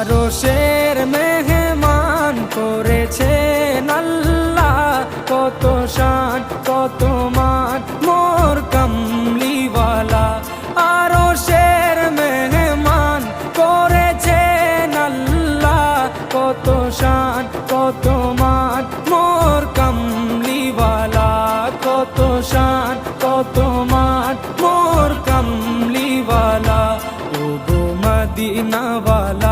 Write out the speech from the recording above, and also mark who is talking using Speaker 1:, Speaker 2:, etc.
Speaker 1: আরশের মেহমান করেছেন আল্লাহ, কত শান কত মান মোর কামলিওয়ালা। আরশের মেহমান করেছেন আল্লাহ, কত শান কত মান মোর কামলিওয়ালা, কত শান কত মান মোর কামলিওয়ালা। ও গো মদিনাওয়ালা